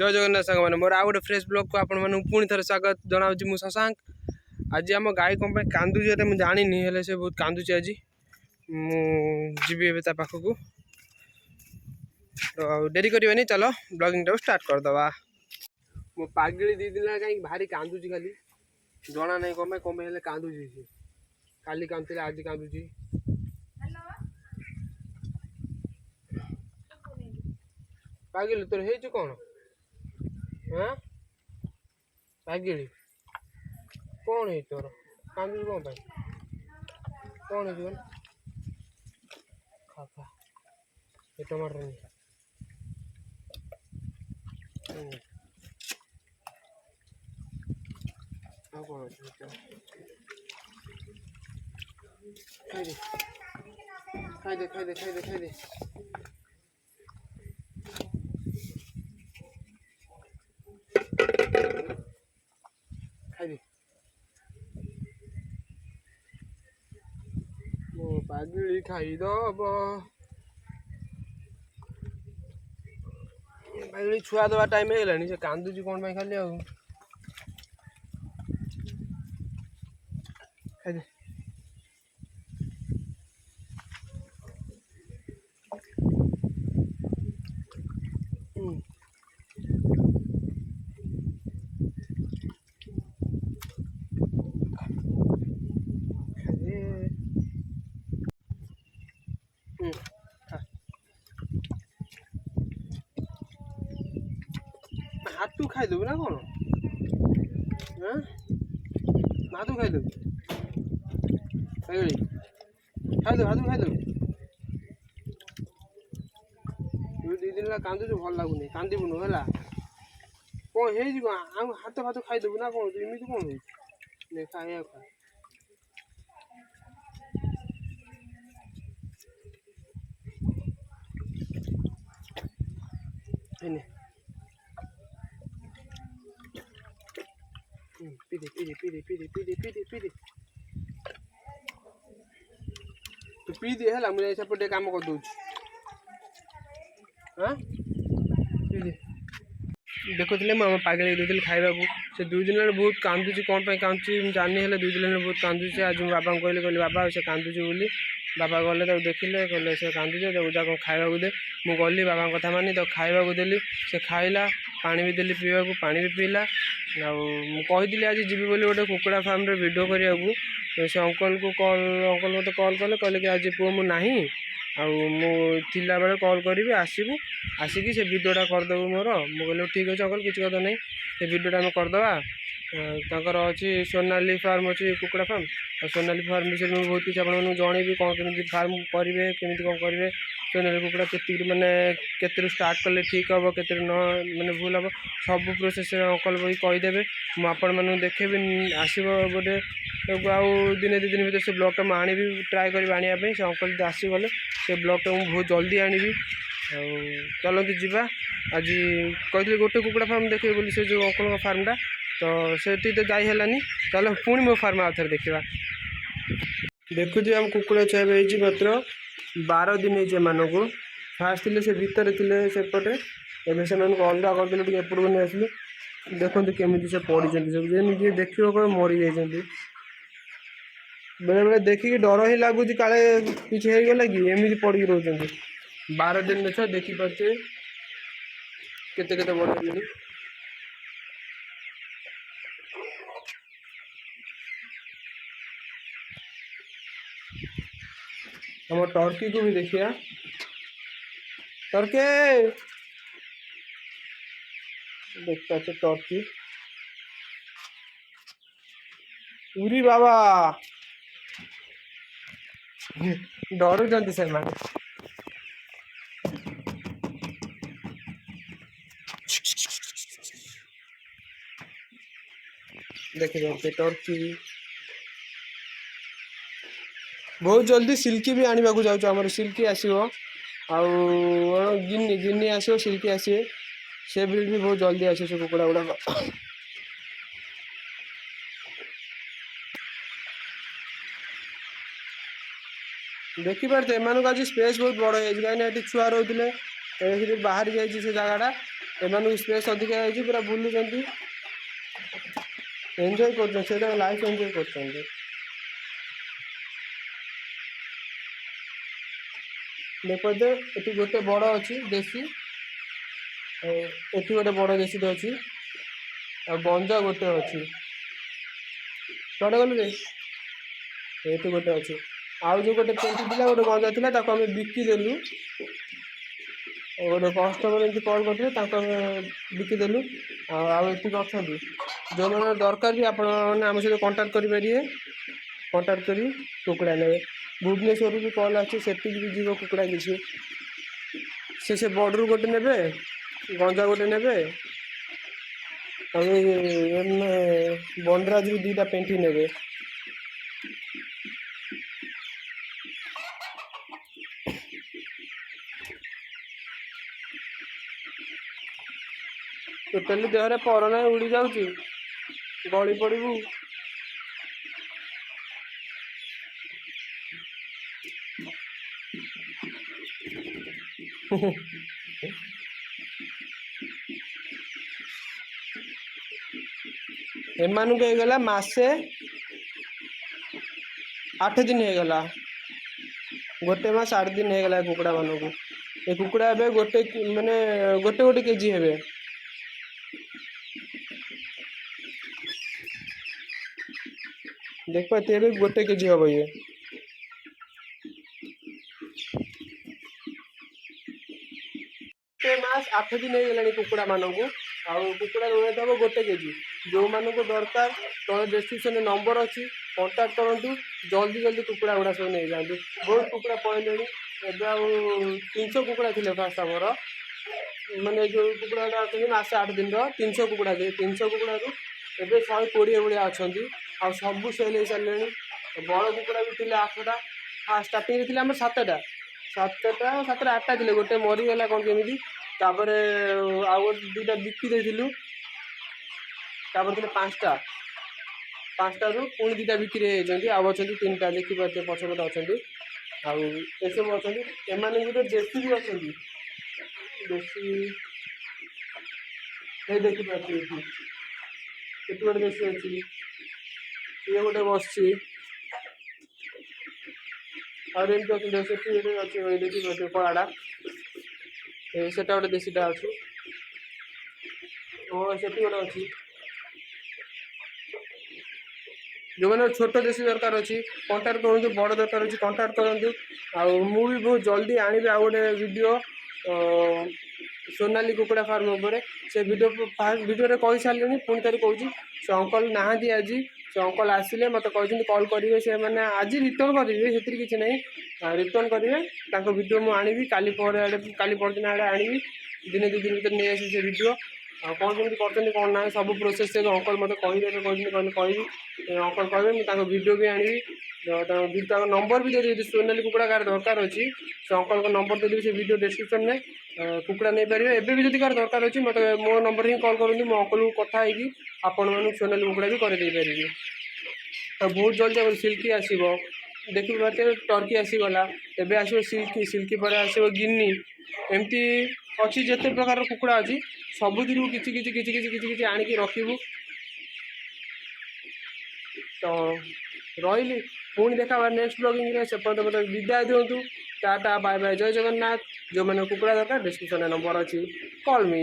जय जगन्नाथ सांग मैंने मोर आ गए फ्रेश ब्लॉग को आपण पुणी थे स्वागत जनावि मु शशांक। आज आम गाई कौन कांदुची मुझे जानी हेले से बहुत कांदुची आज मुझे पाखक तो डेरी करवानी चलो ब्लॉगिंग टाइम स्टार्ट करदे। मो पागली दी दिन कहीं भारी कांदुची खाली जना नहीं कम हेले कांदुची काली कांदुला आज कांदुची। पागली तोर हे कौन हाँ पागली कौन है तोर कांदुची कौन पाई कौन है खा खा ये टमाटर नहीं कौन खाई दे खाई दे खाई दे खाई दे खाई दे मो पागली खाईदब पागली छुआ दवा टाइम है से कांदुची कौन पाई खाली आउ खाई दे हाथ खाईदेबू ना कौन हाँ हाथ खाईदेबू खाईदेबू हाथ खाईदेबू दी दिन कांदुଛୁ भल लगुनि कांदीबुनु है कौन है हाथ फाथ खाईदेबू ना कौन एमती कौन हो खाया खा पीदे पीदे पीदे पीदे पीदे पीदे पीदे तो पीदे है मुझे सेपटे कम कर दूँ हाँ पीदे देखुले मुझे पागल दूसरी खावा से 2 दिन बहुत कांदुची कौन कांदुची जानी है 2 दिन बहुत कांदुची आज मो बाबा कहली कहली बाबा से कांदुची बोली बाबा गले तो देखिले कहले से कांदुची तो जा कौन खावा दे मु गली बाबा कथा मानी तो खावा देली से खाइला पानी भी देली पीवा पानी भी पीला कही आज जीवी बोली गोटे कुकुड़ा फार्म रे वीडियो करने से अंकल को कॉल अंकल मत कॉल कले कहले कि आज पुओ मु नाही थिला बेले कॉल करी आसबू आसिकी से वीडियोटा करदेबू मोर मु कहले ठीक अच्छे अंकल किसी कथा नहीं से वीडियोटा आम करदे तर अच्छी सोनाली फार्म अच्छी कुकुड़ा फार्म और सोनाली फार्म विषय में बहुत किसी आपको जनइबी कौन केमी फार्म करेंगे केमी कौन करेंगे सोनाली कुकुड़ा के मैंने के स्टार्ट कले ठीक हम के न मैंने भूल हम सब प्रोसेस अंकल बी कहीदेवे मुझे देखेबी आसब गोटे आउ दिन 2 दिन भर से ब्लॉगटा मुझे आनी ट्राए करी आने से अंकल आसीगले से ब्लॉगटा मुझे बहुत जल्दी आनी चलती जावा आज कही गोटे कुकुड़ा फार्म देखे बोली से जो अंकल फार्मटा तो से तो जाइलानी चलो पुणी मो फार्म आउ थे देखा देखु हम कुकुड़ा छुआ मात्र 12 दिन हो फास्ट थे से भितर थे सेपटे एवं से अलगा करदे एपट नहीं आसली देखते केमी से पड़ी सब जी देखो कौन मरी जाती बेले बेले देखिए डर ही लगुच काले किसी होगला कि एमती पड़ी रोच 12 दिन देख देखिपे केते बढ़े हम टर्की को भी देखिए टर्की देखते अच्छे टर्की उरी बाबा डर से देखिए टर्की बहुत जल्दी सिल्की भी आने को जाऊँ सिल्की आसो गिन्नी गिन्नी आसो सिल्की आसे से ब्रीड भी बहुत जल्दी आसे से कुकुड़ा गुड़ाक देखिपारे एम आज स्पेस बहुत बड़ है कहीं छुआ रोते बाहरी जाइए से जगटा ଏମାନଙ୍କୁ ସ୍ପେସ୍ ଅଧିକା ହେଇଛି, ପୁରା ବୁଲୁଛନ୍ତି, ଏନ୍ଜୟ କରୁଛନ୍ତି, ସେଇଟା ଲାଇଫ୍ ଏନ୍ଜୟ କରୁଛନ୍ତି। ଦେଖନ୍ତୁ ଏଠି ଗୋଟେ ବଡ଼ ଅଛି ଦେଶୀ, ଏଠି ଗୋଟେ ବଡ଼ ଦେଶୀଟେ ଅଛି, ଆଉ ଗଞ୍ଜା ଗୋଟେ ଅଛି। କୁଆଡ଼େ ଗଲୁ ରେ? ଏଠି ଗୋଟେ ଅଛି। ଆଉ ଯେଉଁ ଗୋଟେ ପେଣ୍ଟି ଥିଲା, ଗୋଟେ ଗଞ୍ଜା ଥିଲା, ତାକୁ ଆମେ ବିକିଦେଲୁ। ଗୋଟେ କଷ୍ଟମର ଏମିତି କଲ୍ କରିଥିଲେ, ତାଙ୍କୁ ଆମେ ବିକିଦେଲୁ। ଆଉ ଏତିକି ଅଛନ୍ତି, ଯେଉଁମାନେ ଦରକାର ବି ଆପଣମାନେ ଆମ ସହିତ କଣ୍ଟାକ୍ଟ କରିପାରିବେ, କଣ୍ଟାକ୍ଟ କରି କୁକୁଡ଼ା ନେବେ। ଭୁବନେଶ୍ୱରରୁ ବି କଲ୍ ଅଛି, ସେଠିକି ବି ଯିବ କୁକୁଡ଼ା କିଛି। ସେ ବର୍ଡ଼ରୁ ଗୋଟେ ନେବେ, ଗଞ୍ଜା ଗୋଟେ ନେବେ, ଆଉ ବନରାଜରୁ 2ଟା ପେଣ୍ଠି ନେବେ। ଟୋଟାଲି ଦେହରେ ପର ନାହିଁ, ଉଡ଼ି ଯାଉଛି, ଗଳି ପଡ଼ିବୁ। ଏମାନଙ୍କୁ ହେଇଗଲା ମାସେ 8 ଦିନ ହେଇଗଲା, 1 ମାସ 8 ଦିନ ହେଇଗଲା କୁକୁଡ଼ା ମାନଙ୍କୁ। ଏ କୁକୁଡ଼ା ଏବେ ଗୋଟେ କେଜି ହେବେ। ଦେଖିପାରୁଥିବେ ଏବେ 1 କେଜି ହବ ଇଏ। ମାସ 8 ଦିନ ହେଇଗଲାଣି କୁକୁଡ଼ା ମାନଙ୍କୁ। ଆଉ କୁକୁଡ଼ା ୱେଟ୍ ହେବ 1 କେଜି। ଯେଉଁମାନଙ୍କୁ ଦରକାର ତଳେ ଡେସ୍କ୍ରିପସନରେ ନମ୍ବର ଅଛି, କଣ୍ଟାକ୍ଟ କରନ୍ତୁ, ଜଲ୍ଦି କୁକୁଡ଼ା ଗୁଡ଼ା ସବୁ ନେଇଯାଆନ୍ତୁ। ବହୁତ କୁକୁଡ଼ା ପଳେଇଲେଣି, ଏବେ ଆଉ 300 କୁକୁଡ଼ା ଥିଲେ ଫାଷ୍ଟ ଆମର, ମାନେ ଯେଉଁ କୁକୁଡ଼ା ଗୁଡ଼ା ଅଛନ୍ତି ମାସେ 8 ଦିନର 300 କୁକୁଡ଼ା ଥିଲେ। 300 କୁକୁଡ଼ାରୁ ଏବେ 120 ଭଳିଆ ଅଛନ୍ତି, ଆଉ ସବୁ ସେଲ୍ ହେଇସାରିଲେଣି। ବଡ଼ କୁକୁଡ଼ା ବି ଥିଲେ 8ଟା, ଷ୍ଟାର୍ଟିଂରେ ଥିଲେ ଆମର 7ଟା 8ଟା ଥିଲେ, ଗୋଟେ ମରିଗଲା କ'ଣ କେମିତି। ତାପରେ ଆଉ 2ଟା ବିକି ଦେଇଥିଲୁ, ତାପରେ ଥିଲେ 5ଟାରୁ ପୁଣି 2ଟା ବିକ୍ରି ହେଇଯାଇଛନ୍ତି, ଆଉ ଅଛନ୍ତି 3ଟା, ଦେଖିପାରୁଥିବେ ପଛପଟେ ଅଛନ୍ତି। ଆଉ ଏସବୁ ଅଛନ୍ତି, ଏମାନେ ଗୋଟେ ଦେଶୀ ବି ଅଛନ୍ତି, ଦେଶୀ ଏଇ ଦେଖିପାରୁଥିବେ ଏଠି ଗୋଟେ ଦେଶୀ ଅଛି, ଇଏ ଗୋଟେ ବସିଛି, ଆଉ ଏମିତି ଅଛନ୍ତି। ସେଠି ଗୋଟେ ଅଛି, ଦେଖିପାରୁଥିବେ କଳାଟା, ସେଟା ଗୋଟେ ଦେଶୀଟା ଅଛି, ଓ ସେଠି ଗୋଟେ ଅଛି। ଯେଉଁମାନେ ଛୋଟ ଦେଶୀ ଦରକାର ଅଛି କଣ୍ଟାକ୍ଟ କରନ୍ତୁ, ବଡ଼ ଦରକାର ଅଛି କଣ୍ଟାକ୍ଟ କରନ୍ତୁ। ଆଉ ମୁଁ ବି ବହୁତ ଜଲ୍ଦି ଆଣିବି ଆଉ ଗୋଟେ ଭିଡ଼ିଓ ସୋନାଲି କୁକୁଡ଼ା ଫାର୍ମ ଉପରେ। ସେ ଭିଡ଼ିଓରେ କହିସାରିଲିଣି, ପୁଣି ଥରେ କହୁଛି। ସେ ଅଙ୍କଲ ନାହାନ୍ତି ଆଜି, ସେ ଅଙ୍କଲ ଆସିଲେ ମୋତେ କହିଛନ୍ତି କଲ୍ କରିବେ, ସେମାନେ ଆଜି ରିଟର୍ନ କରିବେ, ସେଥିରେ କିଛି ନାହିଁ, ରିଟର୍ନ କରିବେ। ତାଙ୍କ ଭିଡ଼ିଓ ମୁଁ ଆଣିବି କାଲି ପରଦିନ ଆଡ଼େ ଆଣିବି, 1-2 ଦିନ ଭିତରେ ନେଇ ଆସିବି ସେ ଭିଡ଼ିଓ। ଆଉ କ'ଣ କେମିତି କରୁଛନ୍ତି କ'ଣ ନାହିଁ ସବୁ ପ୍ରୋସେସ୍ ଅଙ୍କଲ ମୋତେ କହିଦେବେ, କହିବି, ଅଙ୍କଲ କହିବେ, ମୁଁ ତାଙ୍କ ଭିଡ଼ିଓ ବି ଆଣିବି। ତାଙ୍କ ନମ୍ବର ବି ଦେଇଦେବି, ସୋନାଲି କୁକୁଡ଼ା କାହାର ଦରକାର ଅଛି ସେ ଅଙ୍କଲଙ୍କ ନମ୍ବର ଦେଇଦେବି, ସେ ଭିଡ଼ିଓ ଡେସ୍କ୍ରିପସନ୍ରେ କୁକୁଡ଼ା ନେଇପାରିବେ। ଏବେ ବି ଯଦି କାହାର ଦରକାର ଅଛି ମୋତେ ମୋ ନମ୍ବର ହିଁ କଲ୍ କରନ୍ତୁ, ମୋ ଅଙ୍କଲକୁ କଥା ହେଇକି ଆପଣମାନଙ୍କୁ ସୋନାଲି କୁକୁଡ଼ା ବି କରିଦେଇପାରିବି। ଆଉ ବହୁତ ଜଲ୍ଦି ଆମର ସିଲ୍କି ଆସିବ, ଦେଖିପାରୁଥିବେ ଟର୍କି ଆସିଗଲା, ଏବେ ଆସିବ ସିଲ୍କି ପରେ ଆସିବ ଗିନି। ଏମିତି ଅଛି ଯେତେ ପ୍ରକାର କୁକୁଡ଼ା ଅଛି, ସବୁଥିରୁ କିଛି ଆଣିକି ରଖିବୁ। ତ ରହିଲି, ପୁଣି ଦେଖା ହେବା ନେକ୍ସଟ ବ୍ଲଗିଂରେ। ସେ ପର୍ଯ୍ୟନ୍ତ ମୋତେ ବିଦାୟ ଦିଅନ୍ତୁ, ଟାଟା ବାଏ ବାଏ, ଜୟ ଜଗନ୍ନାଥ। ଯେଉଁମାନଙ୍କୁ କୁକୁଡ଼ା ଦରକାର ଡେସ୍କ୍ରିପସନ୍ରେ ନମ୍ବର ଅଛି, କଲ୍ ମି।